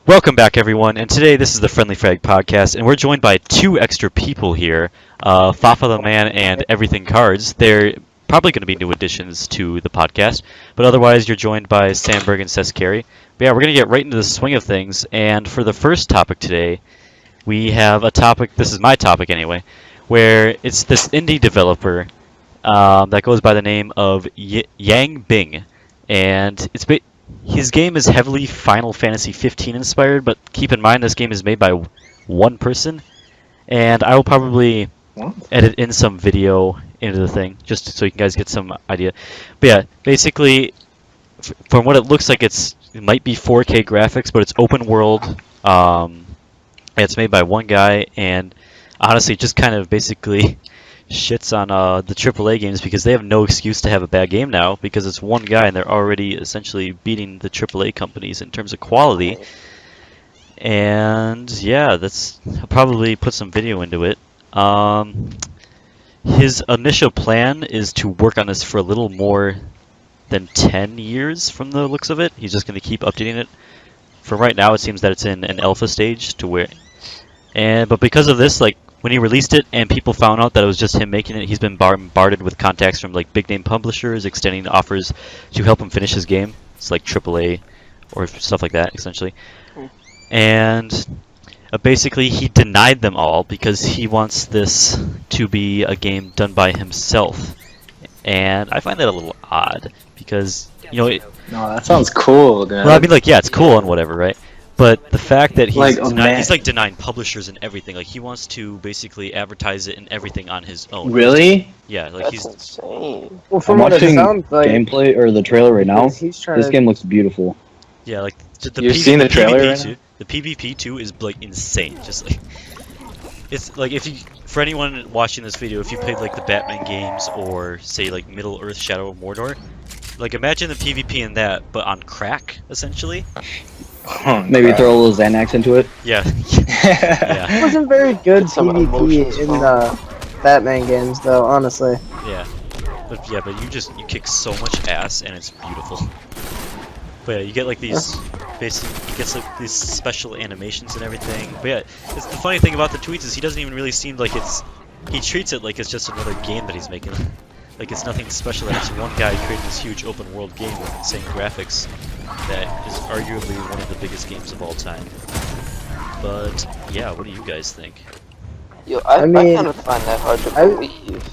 Welcome back, everyone, and today this is the FriendlyFrag Podcast, and we're joined by two extra people here, Fafa the Man and Everything Cards. They're probably going to be new additions to the podcast, but otherwise you're joined by Sandberg and Sess. But yeah, we're going to get right into the swing of things, and for the first topic today, we have a topic, this is my topic anyway, where it's this indie developer that goes by the name of Yang Bing, and his game is heavily Final Fantasy 15 inspired, but keep in mind this game is made by one person, and I will probably edit in some video into the thing, just so you guys get some idea. But yeah, basically, from what it looks like, it might be 4K graphics, but it's open world. It's made by one guy, and honestly, just kind of basically shits on the AAA games because they have no excuse to have a bad game now because it's one guy and they're already essentially beating the AAA companies in terms of quality. And yeah, I'll probably put some video into it. His initial plan is to work on this for a little more than 10 years from the looks of it. He's just going to keep updating it. For right now, it seems that it's in an alpha stage but because of this, when he released it and people found out that it was just him making it, he's been bombarded with contacts from big name publishers extending offers to help him finish his game. It's like AAA or stuff like that, essentially. And basically he denied them all because he wants this to be a game done by himself. And I find that a little odd because, No, that sounds cool, dude. Well, I mean, yeah, it's cool and whatever, right? But the fact that he's denying publishers and everything, he wants to basically advertise it and everything on his own. Really? Yeah, That's insane. Well, from I'm what it watching sounds like, gameplay or the trailer right now. he's trying This game looks beautiful. Yeah, the You've seen the trailer PvP right too, the PvP too is insane. Just it's for anyone watching this video, if you played the Batman games or say Middle Earth: Shadow of Mordor, imagine the PvP in that but on crack essentially. Maybe throw a little Xanax into it. Yeah. It wasn't very good Some PvP emotions in the Batman games, though. Honestly. Yeah. But you kick so much ass and it's beautiful. But yeah, you get these these special animations and everything. But yeah, the funny thing about the tweets is he doesn't even really seem he treats it like it's just another game that he's making. It's nothing special. It's one guy creating this huge open world game with insane graphics that is arguably one of the biggest games of all time. But yeah, what do you guys think? Yo, I kind of find that hard to believe.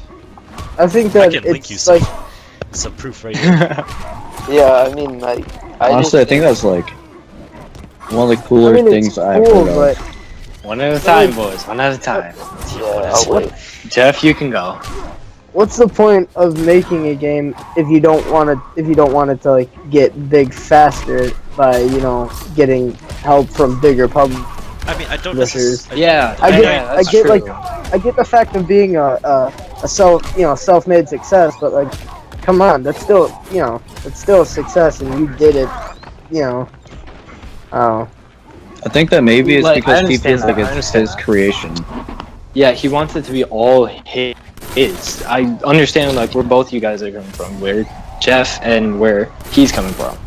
I think that I can link you some proof right here. Yeah, I mean, Honestly, I think that's one of the cooler things I've cool, heard of. One at a time, boys. One at a time. Yeah, I'll wait. Jeff, you can go. What's the point of making a game if you don't want it to get big faster by getting help from bigger publishers? I mean, I don't Listeners. necessarily. I get the fact of being a self-made success, but come on, that's still a success, and you did it, I think that maybe it's because he feels that. it's his creation. Yeah, he wants it to be all his. I understand where both you guys are coming from, where Jeff and where he's coming from,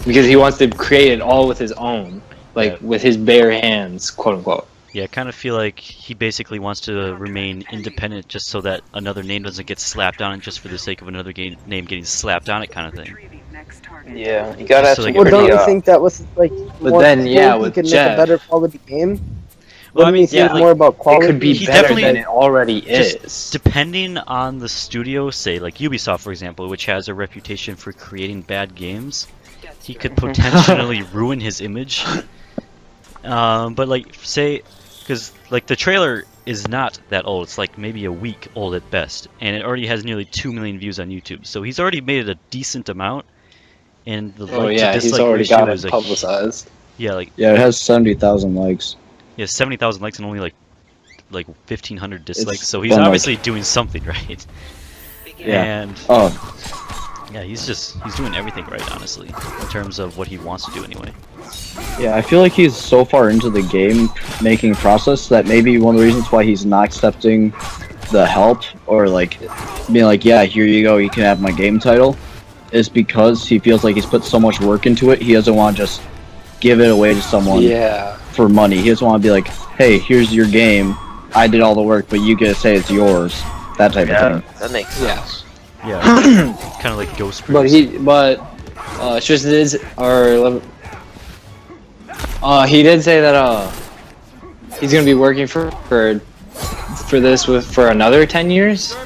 because he wants to create it all with his own, with his bare hands, quote unquote. Yeah, I kind of feel like he basically wants to remain independent just so that another name doesn't get slapped on it just for the sake of another name getting slapped on it kind of thing. Yeah, you gotta have So, some Well, don't pretty, you think that was But then, yeah, you with could Jeff, make a better quality game? Well, I Wouldn't mean, you think more about quality? it could be He better definitely- than it already is. Just depending on the studio, say Ubisoft for example, which has a reputation for creating bad games, he could potentially ruin his image. But say, because the trailer is not that old, it's maybe a week old at best, and it already has nearly 2 million views on YouTube, so he's already made it a decent amount, and the he's already got it publicized. Yeah, it has 70,000 likes. yeah, 70,000 likes and only 1,500 dislikes, It's so he's been, obviously doing something right. Yeah. And yeah, he's doing everything right, honestly, in terms of what he wants to do anyway. Yeah, I feel like he's so far into the game making process that maybe one of the reasons why he's not accepting the help or being yeah, here you go, you can have my game title, is because he feels like he's put so much work into it. He doesn't want to just give it away to someone for money. He doesn't want to be like, hey, here's your game. I did all the work, but you get to say it's yours. That type of thing. That makes sense. Yeah, kind of like Ghost. But he did say that he's gonna be working for this for another 10 years.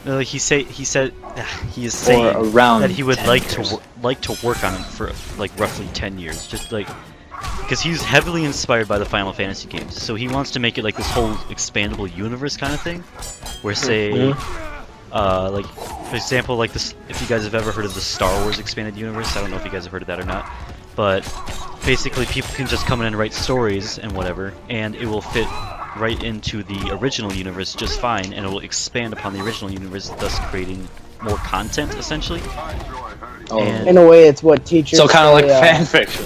No, he said he is Or saying around that he would 10 like years. to work on it for like roughly 10 years, just like because he's heavily inspired by the Final Fantasy games, so he wants to make it like this whole expandable universe kind of thing, where say, like for example, like this. If you guys have ever heard of the Star Wars expanded universe, I don't know if you guys have heard of that or not, but basically people can just come in and write stories and whatever, and it will fit right into the original universe just fine, and it will expand upon the original universe, thus creating more content essentially. And In a way, it's what teachers. So kind of like say, fan fiction.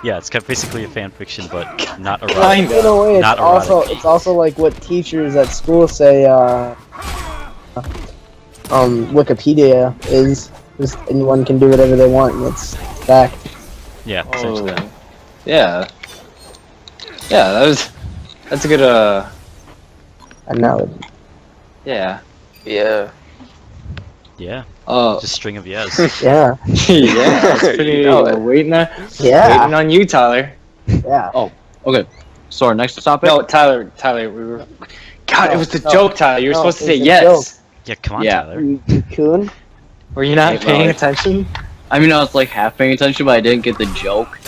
yeah, it's kind of basically a fan fiction, but not Kinda. erotic. In a way, Not erotic. it's also like what teachers at school say. Wikipedia is just anyone can do whatever they want, and it's fact. Yeah, essentially. Yeah. That's a good Analogy. yeah. Yeah. Yeah, Oh. just string of yes. Yeah. Yeah. That's pretty. You know it. Waiting Yeah. on you, Tyler. Yeah. Okay. So our next topic. No, Tyler, we were. God, it was the joke, Tyler. You were No, supposed to it say was a yes. Yeah, come on, Yeah. Tyler. You coon. Were you not Hey, paying well, attention? I mean, I was like half paying attention, but I didn't get the joke.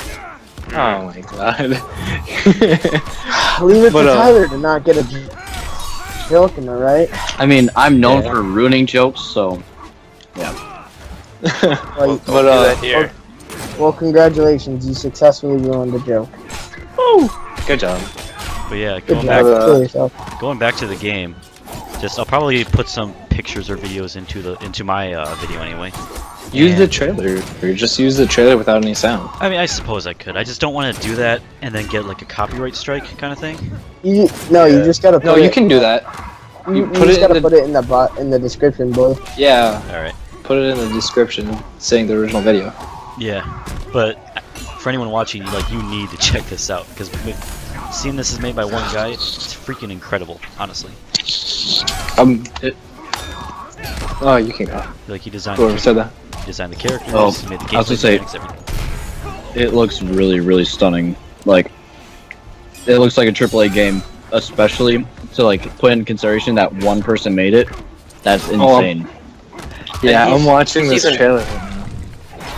Oh my god. Leave it But, to Tyler to not get a joke in there, right? I mean, I'm known Yeah. for ruining jokes, so yeah. Well, But Do that here. well, congratulations, you successfully ruined the joke. Good job. But yeah, Good going job. back, Kill yourself. going back to the game. I'll probably put some pictures or videos into my video anyway. Use the And- trailer. Or just use the trailer without any sound. I mean, I suppose I could. I just don't want to do that and then get like a copyright strike kind of thing. You Yeah. just gotta. Put No, it, you can do that. You, you you put just it gotta in the- put it in the description, boy. Yeah. All right. Put it in the description saying the original video. Yeah, but for anyone watching, like, you need to check this out because seeing this is made by one guy, it's freaking incredible, honestly. Oh, you can go. Like he designed, Whoever said that. he designed the characters, Oh, he made the I was gameplay gonna say- mechanics, everything. It looks really, really stunning. Like, it looks like a AAA game, especially to like put in consideration that one person made it. That's Oh, insane. Yeah, he's- I'm watching he's this even- trailer.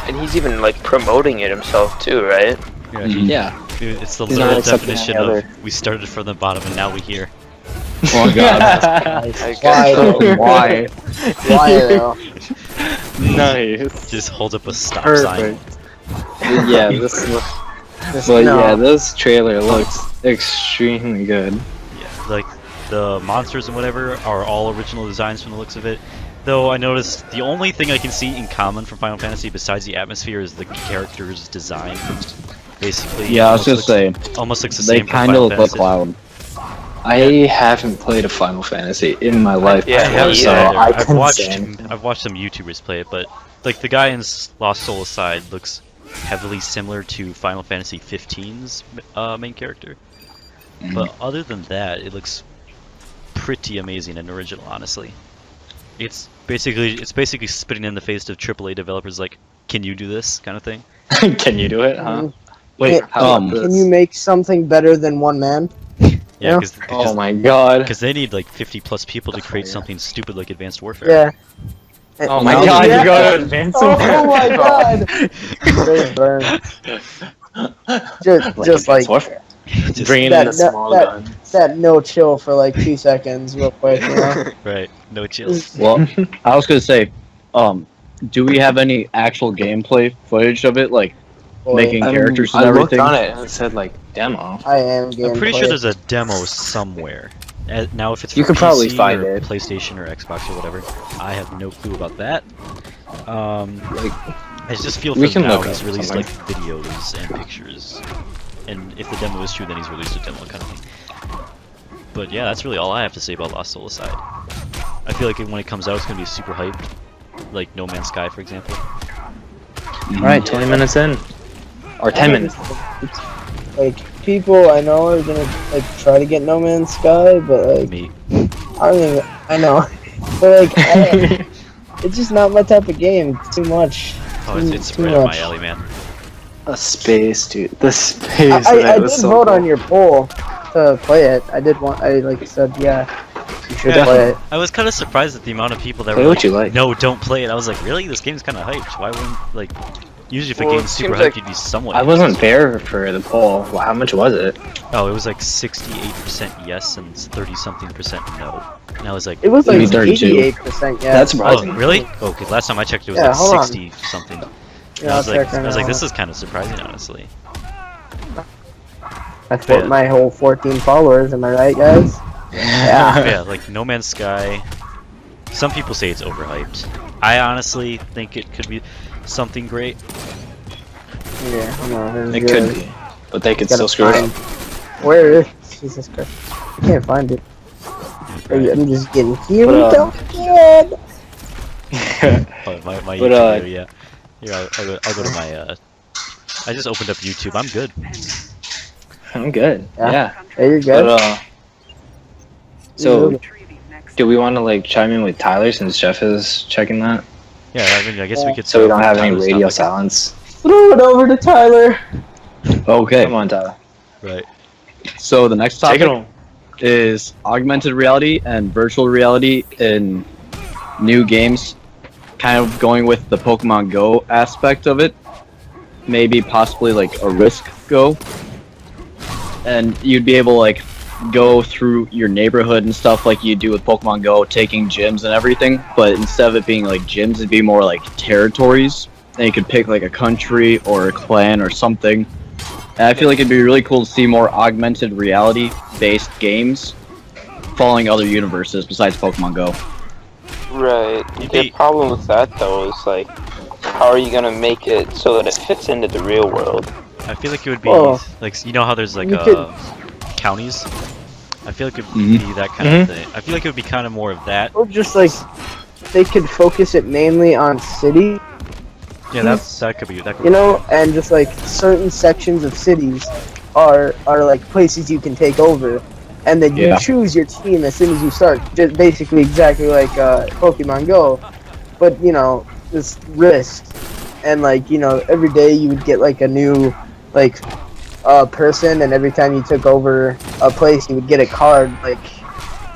And he's even like promoting it himself too, right? Yeah, Mhm. Yeah. dude, it's the He's not literal accepting definition any of other- we started from the bottom and now we're here. Oh god. I Why? guess so. Why? Why though? Nice. Just hold up a stop sign. Perfect. Yeah, this trailer looks extremely good. Yeah, like the monsters and whatever are all original designs from the looks of it. Though I noticed the only thing I can see in common from Final Fantasy besides the atmosphere is the character's design. Basically, Yeah, I was gonna say almost looks the they same. kind of look like Cloud. I haven't played a Final Fantasy in my life. Yeah, before, me so either. I I've can watched say anything. I've watched some YouTubers play it, but like the guy in Lost Soul Aside looks heavily similar to Final Fantasy 15's main character. But other than that, it looks pretty amazing and original, honestly. It's basically spitting in the face of AAA developers like, can you do this kind of thing? Can you do it, huh? Wait, how about Can this? you make something better than one man? Yeah, Yeah. Oh my god. because they need like 50 plus people to create something stupid like Advanced Warfare. Yeah. Oh my No, god, yeah. you go to advance Oh my god! Great burn. Just like Just- bringing in that, the small that, gun. that no chill for like 2 seconds, real quick. You know? right, no chills. Well, I was gonna say, do we have any actual gameplay footage of it, like Boy, making characters and I everything? looked on it and it said like demo. I am. I'm pretty gameplay. sure there's a demo somewhere. Now, if it's You for could probably PC find or it. PlayStation or Xbox or whatever, I have no clue about that. I just feel We for can now look he's up released something. like videos and pictures, and if the demo is true, then he's released a demo kind of thing. But yeah, that's really all I have to say about Lost Soul Aside. I feel like when it comes out, it's gonna be super hyped, like No Man's Sky, for example. Alright, 20 minutes in. or 10 minutes. Like people I know are gonna like try to get No Man's Sky, but like Me. I don't even. I know, but like it's just not my type of game. It's too much. Oh, it's too right up my much. alley, man. The space, dude. The space. I that did was so vote cool. on your poll to play it. I did want. I like said, yeah, you should Yeah. play it. I was kind of surprised at the amount of people that Play were what like, you like. no, don't play it. I was like, really? This game's kind of hyped. Why wouldn't, like, usually if a Well, game's it super seems hyped, like- you'd be somewhat I wasn't there for the poll. Well, how much was it? Oh, it was like 68% yes and 30-something% no. And I was like, It was like Maybe 32. 88%. Yeah. That's oh, surprising. really? Oh, okay, last time I checked it was Yeah, like hold on. 60-something. And Yeah, I was I'll like, check right now. this is kind of surprising, honestly. That's what Yeah. my whole 14 followers. Am I right, guys? Yeah. Yeah, like No Man's Sky. Some people say it's overhyped. I honestly think it could be something great. Yeah. I know. It could be, but they could still screw it up. Where is Jesus Christ? I can't find it. I'm just getting here. But, Don't get. Oh, my But, YouTube video, yeah. Here, I'll go to my, I just opened up YouTube. I'm good. I'm good. Yeah. Yeah. There you go. But so do we want to like chime in with Tyler since Jeff is checking that? Yeah, I mean, I guess we could. So we start don't with have any Tyler's radio topic. silence. Throw it over to Tyler. Okay, Come on, Tyler. Right. so the next Take topic it home. is augmented reality and virtual reality in new games. Kind of going with the Pokemon Go aspect of it. Maybe possibly like a Risk Go. And you'd be able to like go through your neighborhood and stuff like you do with Pokemon Go, taking gyms and everything. But instead of it being like gyms, it'd be more like territories. And you could pick like a country or a clan or something. And I feel like it'd be really cool to see more augmented reality based games following other universes besides Pokemon Go. Right. The problem with that though is like, how are you gonna make it so that it fits into the real world? I feel like it would be Well, like, you know how there's like you could- counties. I feel like it would Mhm. be that kind of thing. I feel like it would be kind of more of that. Or just like they could focus it mainly on city, Yeah, that could be that. Could you know, and just like certain sections of cities are like places you can take over, and then you Yeah. choose your team as soon as you start. Just basically exactly like Pokemon Go, but you know, this Risk, and like you know, every day you would get like a new like person, and every time you took over a place, you would get a card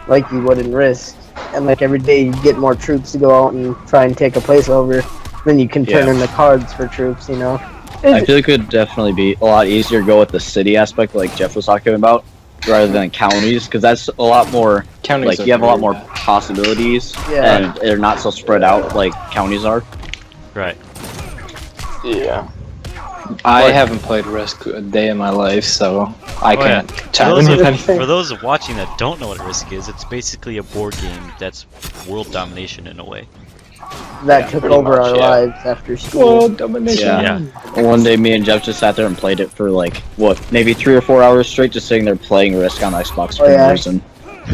like you would in Risk, and like every day you get more troops to go out and try and take a place over. Then you can turn Yeah. in the cards for troops, you know. I feel like it would definitely be a lot easier to go with the city aspect like Jeff was talking about rather than counties because that's a lot more Counties like are you have a lot very more bad. possibilities Yeah. and they're not so spread out like counties are. right. Yeah. I But- haven't played Risk a day in my life, so I Oh, yeah. can't For chime those, in with of, anything. for those watching that don't know what Risk is, it's basically a board game that's world domination in a way. That Yeah, took pretty over much, our yeah. lives after school. Yeah. One day me and Jeff just sat there and played it for like what maybe 3 or 4 hours straight just sitting there playing Risk on Xbox Oh, yeah. person.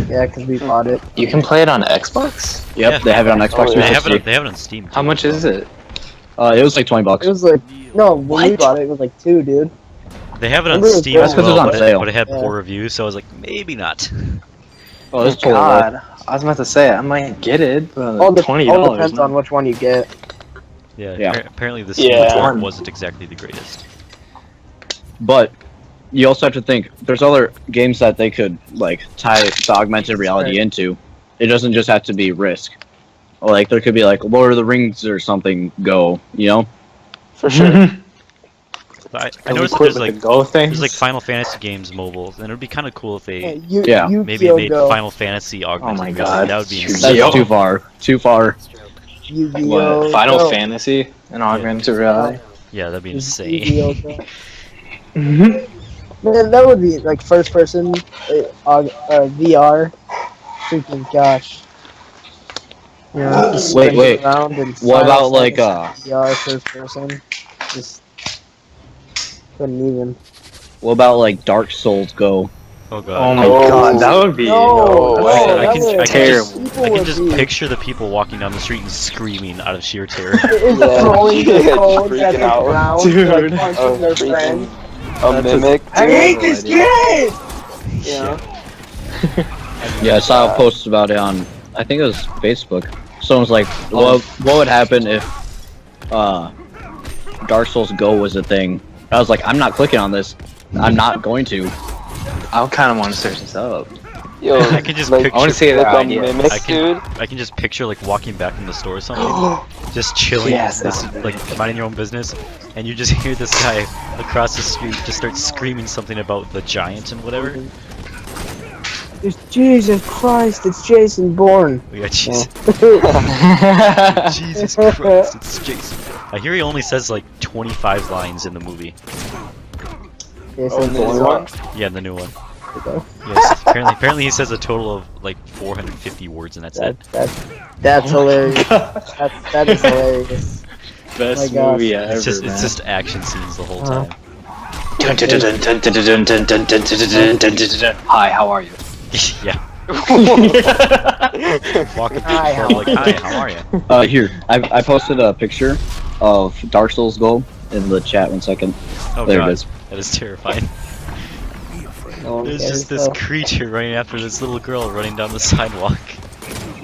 Yeah, because we bought it. You can play it on Xbox? Yep, Yeah. they have it on Xbox Oh, yeah. They 360. have it on Steam. How too, much as is well. it? It was like $20. It was like no, when we What? bought it, it was like 2, dude. They have it on Remember it was Steam as That's 'cause it was well, on but sale. but it had Yeah. poor reviews, so I was like, maybe not. Oh, this God. I was about to say, I might get it, but All $20. depends on which one you get. Yeah. Yeah. Apparently the Steam Yeah. port wasn't exactly the greatest. But you also have to think there's other games that they could like tie the augmented reality Right. into. It doesn't just have to be Risk. Like there could be like Lord of the Rings or something Go, you know? For sure. But I Can we noticed that quit there's with like the Go thing? there's like Final Fantasy games mobile, and it would be kind of cool if they Yeah. maybe Yu-Gi-Oh! made Go. Final Fantasy augmented my reality. God. That would be That's insane. That's Yo. too far. Too far. Yu-Gi-Oh! What? Final Go. Fantasy and augmented reality? Yeah, that'd be Just insane. Yu-Gi-Oh! Go. Man, that would be like first person VR. Freaking gosh. You know, just Wait, spinning wait. around and What about, like, VR first person? Just couldn't even. What about like Dark Souls Go? Oh Oh god. my god, that would be No, way. I can terrible. just I can just picture the people walking down the street and screaming out of sheer terror. It's Yeah, throwing their yeah, phones at freaking the out. ground, Dude. like punching their freaking- friends. A mimic. I hate this idea. kid! You know? Yeah, I saw a post about it on, I think it was Facebook. Someone's like, what would happen if Dark Souls Go was a thing? I was like, I'm not clicking on this. I'm not going to. I kind of want to search this up. Yo, I can just like, picture. I want to see like that a idea. mimic, I can, dude. I can just picture like walking back from the store or something, just chilling, Yes, this, that would be like minding your own business, and you just hear this guy across the street just start screaming something about the giant and whatever. It's Jesus Christ, it's Jason Bourne. We got Jesus. Jesus Christ, it's Jason. I hear he only says like 25 lines in the movie. Jason this Bourne. one? Yeah, the new one. Okay. Yes, apparently he says a total of like 450 words, and that's it. That's hilarious. That is hilarious. Best my gosh. movie ever, It's man. just action scenes the whole Uh-huh. time. Hi, how are you? Yeah. Walking Hi, through how the like, hi, how are you? Here, I posted a picture of Dark Souls Go in the chat. 1 second. Oh There it god, is. that is terrifying. No one There's cares, just this though. creature running after this little girl running down the sidewalk.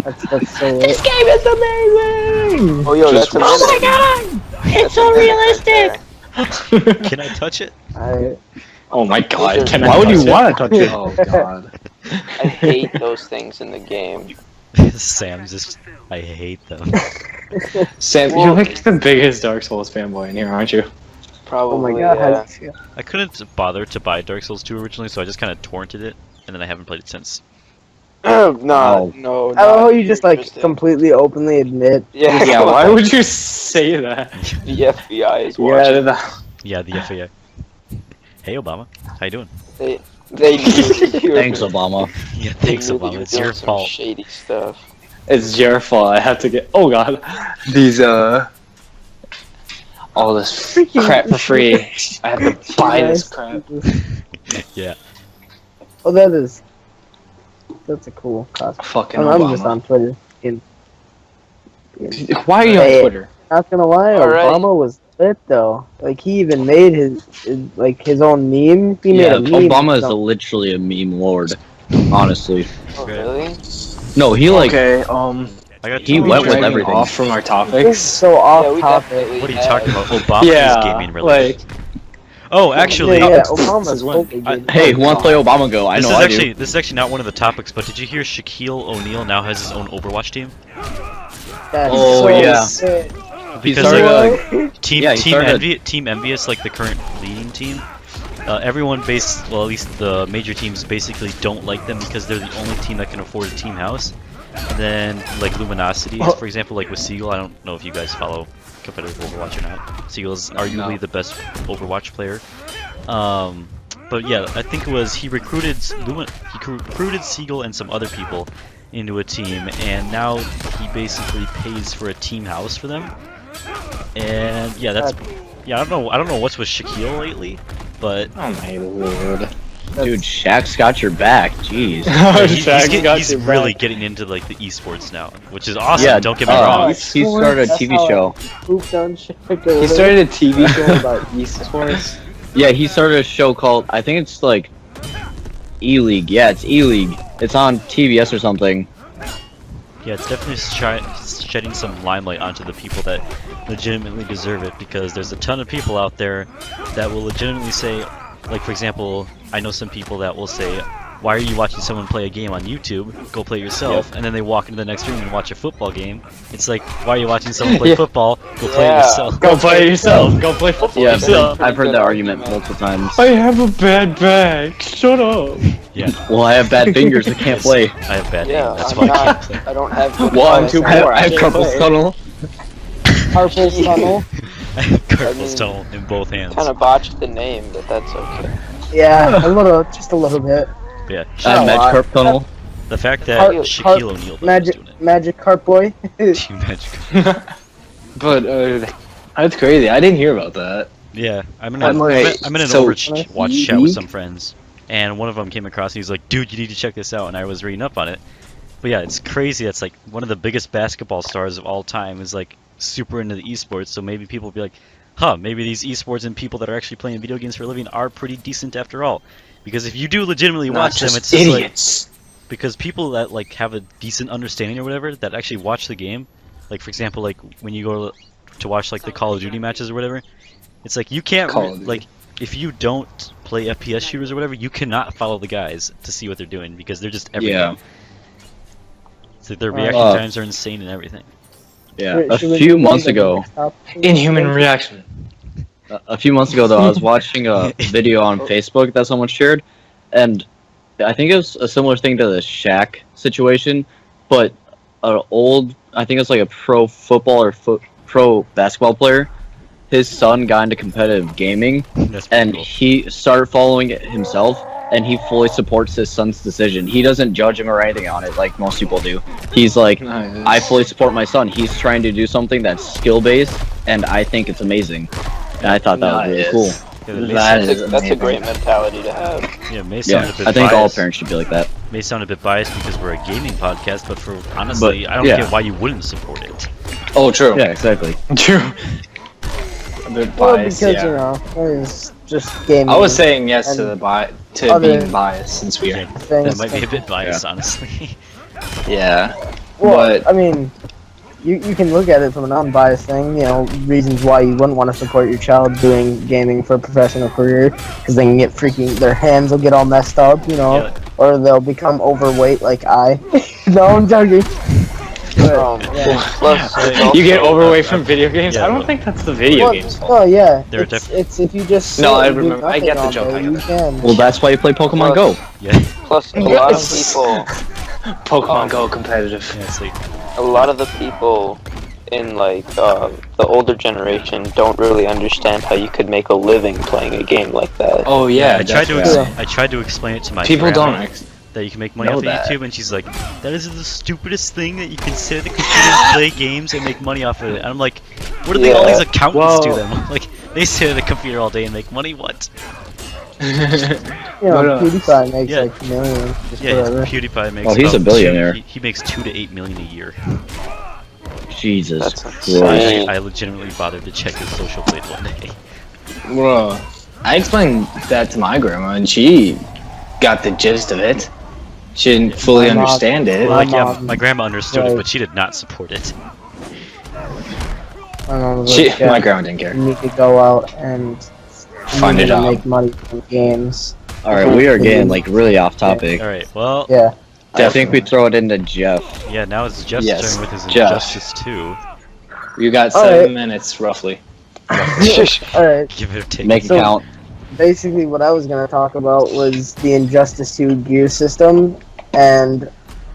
That's so lit. This game is amazing! Oh, yo, Just- that's a Oh my mimic. god! It's so realistic! Can I touch it? Oh my god, can I Why would you touch it? want to touch it? Oh god. I hate those things in the game. Sam just, I hate them. Sam, Well- you're like the biggest Dark Souls fanboy in here, aren't you? Probably. Oh my god, how yeah. do you feel? I couldn't bother to buy Dark Souls 2 originally, so I just kind of torrented it, and then I haven't played it since. No, Oh. no. I love how not you just like interested. completely openly admit. Yeah, Yeah, why would you say that? the FBI is Yeah, watching? Yeah, the FAA. Hey Obama, how you doing? They knew you were- Thanks, Obama. Yeah, they thanks knew that you Obama, were it's doing your some fault. Shady stuff. It's your fault. I have to get. Oh god, these all this Freaking- crap for free. I have to buy this crap. Yeah. Oh, that's a cool costume. Fucking I'm just Obama. on Twitter. Why are you Hey. on Twitter? Not gonna lie, Alright. Obama was lit though. Like he even made his own meme. He made Yeah, a meme. Obama is so- literally a meme lord. Honestly. Oh, Okay. really? No, he like Okay, I got He two went with dragging everything. Off from our This is topics. so off Yeah, we topic. definitely What are you have. talking about? Obama Yeah, is gaming related. like Oh, actually, yeah, This Obama's is when- totally I- good. hey, who wants to play Obama Go? I this know is I actually do. this is actually not one of the topics, but did you hear Shaquille O'Neal now has his own Overwatch team? That's Oh, so yeah. sick. He Because started like, Team yeah, he started- Team Envious, like the current leading team, everyone well at least the major teams basically don't like them because they're the only team that can afford a team house. And then like Luminosity, for example, like with Seagull, I don't know if you guys follow competitive Overwatch or not. Seagull is arguably the best Overwatch player. But yeah, I think it was he recruited Seagull and some other people into a team, and now he basically pays for a team house for them. And yeah, I don't know what's with Shaquille lately, but Oh my lord. Dude, Shaq's got your back. Jeez. he's really getting into like the esports now, which is awesome. Yeah, don't get me uh, wrong. he started a That's TV how I show. Pooped on shit. He started a TV show about esports. Yeah, he started a show called, I think it's like E-League. Yeah, it's E-League. It's on TBS or something. Yeah, it's definitely shedding some limelight onto the people that legitimately deserve it, because there's a ton of people out there that will legitimately say, like for example, I know some people that will say, why are you watching someone play a game on YouTube? Go play it yourself. And then they walk into the next room and watch a football game. It's like, why are you watching someone play Yeah. football? Go play it Yeah. yourself. Go play it yourself. Go play football Yeah, yourself. I've heard that argument multiple times. I have a bad back. Shut up. Yeah, Well, I have bad fingers. I can't play. I have bad Yeah, aim. That's I'm why I not. can't play. I don't have. good One, balls. two, I four. have carpal tunnel. Carpal tunnel. I have carpal mean, tunnel in both hands. Kind of botched the name, but that's okay. Yeah, just a little bit. Yeah, I have a med lot. carp tunnel. the fact that Carp- Shaquille O'Neal was Magic, doing it. magic carp boy. Team Magic. But that's crazy. I didn't hear about that. Yeah, I'm in I'm an like, I'm in an so- Overwatch chat with some friends, and one of them came across. And he's like, "Dude, you need to check this out." And I was reading up on it. But yeah, it's crazy. That's like one of the biggest basketball stars of all time is like super into the esports. So maybe people will be like, "Huh, maybe these esports and people that are actually playing video games for a living are pretty decent after all." Because if you do legitimately watch them, it's just idiots. like because people that like have a decent understanding or whatever that actually watch the game, like for example, like when you go to watch like the Call of Duty matches or whatever, it's like you can't like if you don't play FPS shooters or whatever, you cannot follow the guys to see what they're doing because they're just everything. Yeah. So their reaction times are insane and everything. Yeah. A few months ago. Inhuman reaction. A few months ago, though, I was watching a video on Facebook that someone shared, and I think it was a similar thing to the Shaq situation, but an old, I think it was like a pro football or pro basketball player. His son got into competitive gaming, and cool. he started following it himself, and he fully supports his son's decision. He doesn't judge him or anything on it like most people do. He's like, Nice. I fully support my son. He's trying to do something that's skill-based, and I think it's amazing. And I thought that was really cool. Yeah, That's a great mentality to have. Yeah, may sound a bit I think biased. all parents should be like that. May sound a bit biased because we're a gaming podcast, but for honestly, I don't get why you wouldn't support it. Oh, true. Yeah, exactly. True. A bit Well, biased, because yeah. you know, it's just gaming. I was saying yes and to the other being biased since we are. That might be a bit biased, honestly. Yeah. Well, But I mean, you can look at it from an unbiased thing. You know, reasons why you wouldn't want to support your child doing gaming for a professional career, because they can get their hands will get all messed up, you know, Yeah. or they'll become overweight like I. No, I'm joking. But, yeah. Plus, there's you get also- overweight from video games? Yeah, I don't well- think that's the video Well, games fault. oh yeah, There are it's if you just No, sit I and do remember- I nothing get the all joke, day, I get you it. can. Well, that's why you play Pokemon Go. Yeah. Plus, a lot of Yes. people, Pokemon Go competitive. Yeah, it's like, a lot of the people in like the older generation don't really understand how you could make a living playing a game like that. Oh yeah, I tried to definitely. I tried to explain it to my People grandma don't. that you can make money know off of that. YouTube, and she's like, "That is the stupidest thing that you can sit at the computer and play games and make money off of it." And I'm like, "What do all Yeah. these accountants do Well- then? Like, they sit at the computer all day and make money? What?" You know, But, PewDiePie makes yeah. like millions. Just Yeah, whatever. PewDiePie makes. Oh, he's about a billionaire. He makes 2 to 8 million a year. Jesus That's Christ. insane. I legitimately bothered to check his social blade one day. Bro, I explained that to my grandma, and she got the gist of it. She didn't fully My mom- understand it. Well, like, yeah, mom- my grandma understood it, right. but she did not support it. I don't know, She, like, my grandma didn't care. you need to go out and Find a you need to job. make money from games. Alright, we are getting like really off topic. All right, well, Yeah. I think we throw it into Jeff. yeah, now it's Jeff's Yes, turn with his Jeff. Injustice 2. You got All 7 right. minutes, roughly. All right. Give it or take Make it. it So- count. Basically, what I was going to talk about was the Injustice 2 gear system and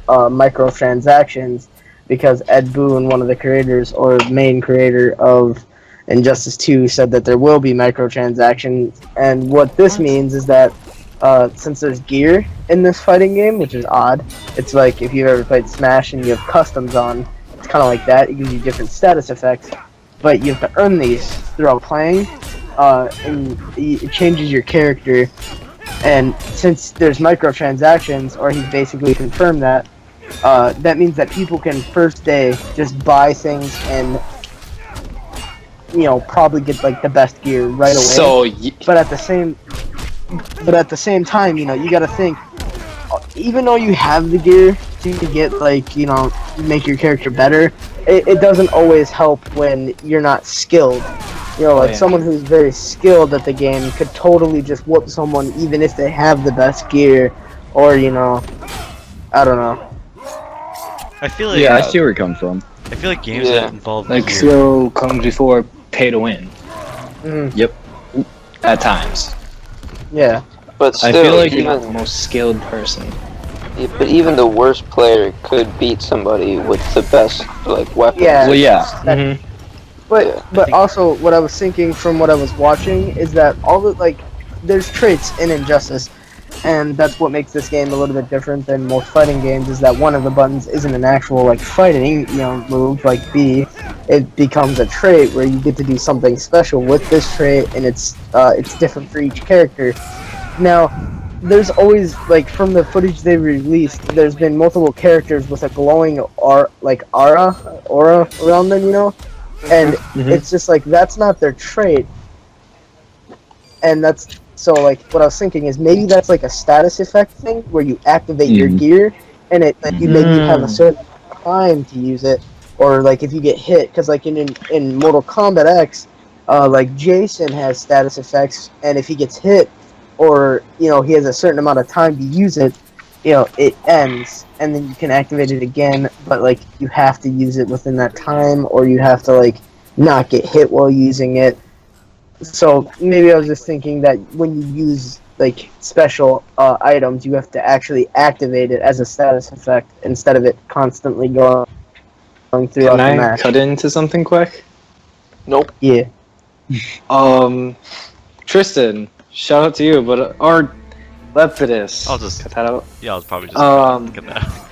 microtransactions, because Ed Boon, one of the creators or main creator of Injustice 2, said that there will be microtransactions. And what this means is that since there's gear in this fighting game, which is odd, it's like if you've ever played Smash and you have customs on, it's kind of like that. It gives you different status effects, but you have to earn these throughout playing. And it changes your character, and since there's microtransactions, or he's basically confirmed that, that means that people can first day just buy things and, you know, probably get like the best gear right away. So, But at the same time, you know, you gotta think, even though you have the gear to get, like, you know, make your character better, it doesn't always help when you're not skilled. You know, like yeah. someone who's very skilled at the game could totally just whoop someone even if they have the best gear, or, you know, I don't know. I feel like Yeah, I see where you're coming from. I feel like games Yeah. that involve like, gear. skill comes before pay to win. Mm, At times. yeah. But I still, feel like You're not the even, most skilled person. but even the worst player could beat somebody with the best like weapons. Yeah. Well, yeah. Mhm. But Yeah, but think- also what I was thinking from what I was watching is that all the, like, there's traits in Injustice, and that's what makes this game a little bit different than most fighting games, is that one of the buttons isn't an actual, like, fighting, you know, move like B. It becomes a trait where you get to do something special with this trait, and it's different for each character. Now, there's always like from the footage they released, there's been multiple characters with a glowing aura around them, you know, and it's just like that's not their trait, and that's so like what I was thinking is maybe that's like a status effect thing where you activate your gear and it like you maybe have a certain time to use it, or like if you get hit, because like in Mortal Kombat X, like Jason has status effects, and if he gets hit, or you know he has a certain amount of time to use it, you know it ends, and then you can activate it again, but like you have to use it within that time, or you have to like not get hit while using it. So maybe I was just thinking that when you use like special items, you have to actually activate it as a status effect instead of it constantly going throughout the Can I match. cut into something quick? Nope. Yeah. Tristan, shout out to you, but our Lepidus. I'll just cut that out. Yeah, I was probably just get that.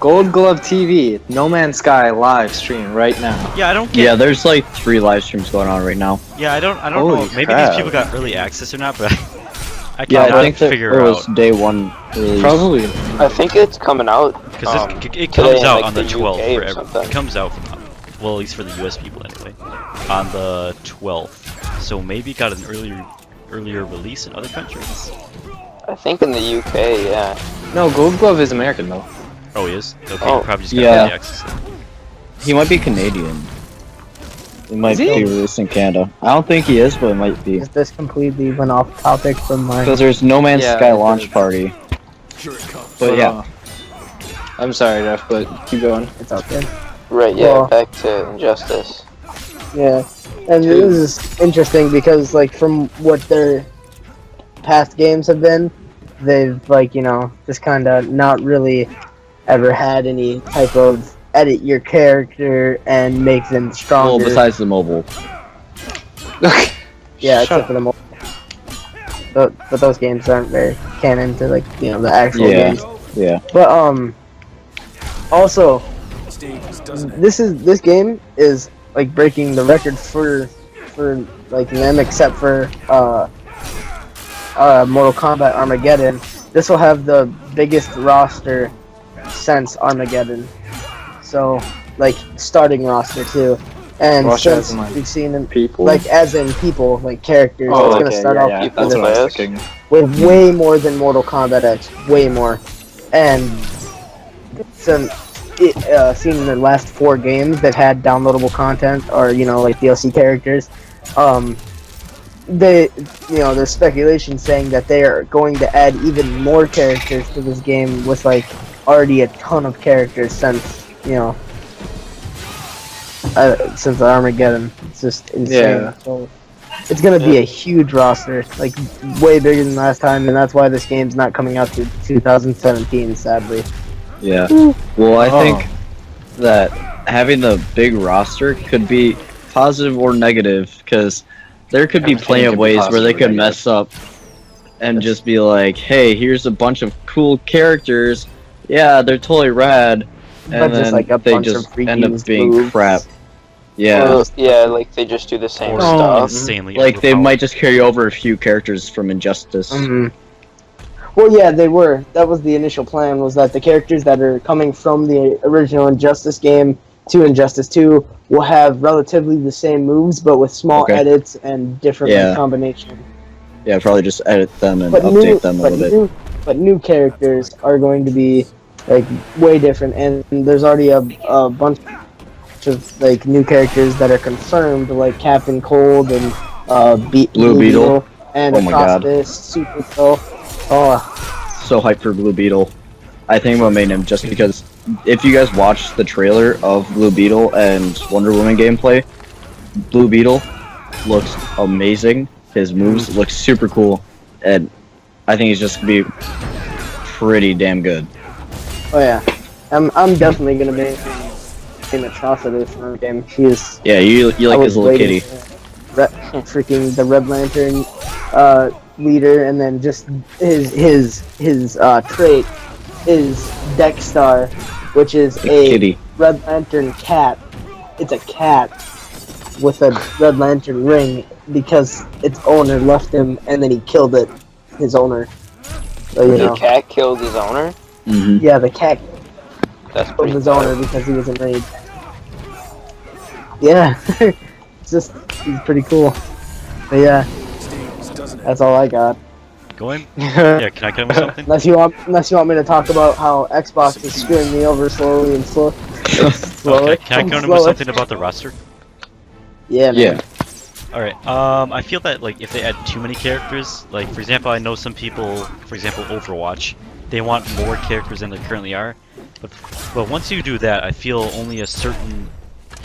Gold Glove TV, No Man's Sky live stream right now. Yeah, I don't get. Yeah, there's like 3 live streams going on right now. Yeah, I don't Holy know. Maybe crap. these people got early access or not, but I Yeah, cannot I think that figure it out was day 1 release. Probably. I think it's coming out. because it today comes in, out like, on the the 12th UK for or every. something. It comes out well, at least for the US people anyway, on the 12th. So maybe it got an earlier release in other countries. I think in the UK, yeah. No, Gold Glove is American though. Oh, he is. Okay, Oh, you probably just got yeah. early access. He might be Canadian. He might Is he? be released in Canada. I don't think he is, but it might be. This completely went off topic from my. Because there's No Man's Yeah, Sky it launch did. party. But yeah, I'm sorry, Jeff, but keep going. It's okay. Right, yeah, Well- back to Injustice. Yeah, and this is interesting because like from what their past games have been, they've like just kind of not really ever had any type of edit your character and make them well, stronger. besides the mobile. Yeah, Shut except up. for the mobile. But those games aren't very canon to like the actual Yeah. games. Yeah. But also this game is like breaking the record for like them, except for Mortal Kombat Armageddon. This will have the biggest roster since Armageddon. So like starting roster too. And Roster as since in, like, we've seen them People. like as in people, like characters, Oh, it's gonna okay, start yeah, off yeah, people that's what I was players. thinking. with way more than Mortal Kombat X, way more. And some seen in the last 4 games that had downloadable content or like DLC characters, there's speculation saying that they are going to add even more characters to this game with like already a ton of characters since Armageddon. It's just insane. Yeah. So it's gonna be a huge roster, like way bigger than last time, and that's why this game's not coming out to 2017, sadly. Yeah. Well, I think that having the big roster could be positive or negative, because there could be Everything plenty of could be ways where positive they or could negative. mess up and just be like, hey, here's a bunch of cool characters. Yeah, they're totally rad. But And just then like a they bunch just of freaking end up being moves. crap. Yeah. Well, yeah, like they just do the same Or stuff. insanely Like they overpowered. might just carry over a few characters from Injustice. Mhm. Well, yeah, they were. That was the initial plan, was that the characters that are coming from the original Injustice game to Injustice 2 will have relatively the same moves, but with small Okay. edits and different Yeah. combinations. Yeah, probably just edit them and But update them a little bit. new characters are going to be like way different, and there's already a bunch of like new characters that are confirmed, like Captain Cold and Blue Beetle. and Oh my God. Acrospis, Super Soul. Oh, So hyped for Blue Beetle. I think I'm gonna main him just because if you guys watch the trailer of Blue Beetle and Wonder Woman gameplay, Blue Beetle looks amazing. His moves look super cool, and I think he's just gonna be pretty damn good. oh yeah, I'm definitely gonna be an Atrocity for the game. He is. Yeah, you like I his was little waiting kitty. for freaking the Red Lantern leader, and then just his trait is Dexstar, which is a Kitty. Red Lantern cat. It's a cat with a Red Lantern ring because its owner left him, and then he killed it. His owner. So, you The know, cat killed his owner? Mm-hmm. yeah, the cat That's killed pretty his dark. owner because he was in raid. Yeah, it's just he's pretty cool. But yeah, that's all I got. Going? Yeah, can I come with something? Unless you want me to talk about how Xbox is screwing me over slowly and slower. Okay, can I come in with something about the roster? Yeah, man. Yeah. Alright, I feel that, like, if they add too many characters, like, for example, I know some people, for example, Overwatch, they want more characters than there currently are, but once you do that, I feel only a certain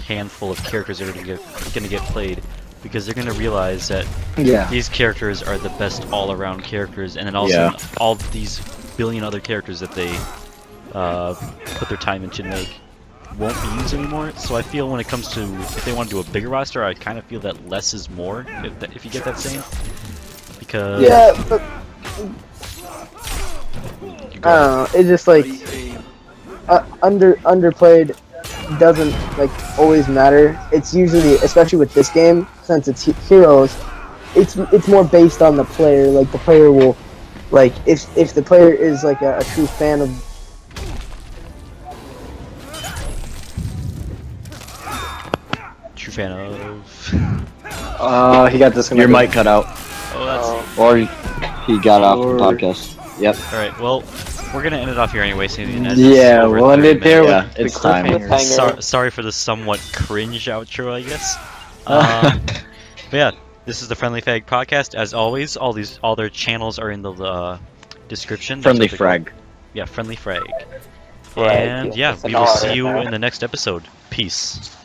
handful of characters are gonna get played, because they're gonna realize that Yeah. these characters are the best all-around characters, and then also Yeah. all these billion other characters that they put their time into to make won't be used anymore. So I feel when it comes to if they want to do a bigger roster, I kind of feel that less is more. If you get that saying, because Yeah, but you I go. don't know. It's just like underplayed doesn't like always matter. It's usually, especially with this game, since it's heroes, it's more based on the player. Like the player will, like if the player is like a true fan of. True fan of. He got disconnected. Your mic cut out. Oh, that's Or he got off the Or- podcast. Yep. all right. Well, we're gonna end it off here anyway. Seeing as it's Yeah, over we'll end 30 it there minutes. Yeah, with it's the time. cliffhanger. Sorry for the somewhat cringe outro, I guess. But yeah, this is the Friendly Fag Podcast. As always, all their channels are in the description. That's Friendly what they're called. Frag. Yeah, Friendly Frag. Frag, And yeah, yeah, it's we an will R see in you there. in the next episode. Peace.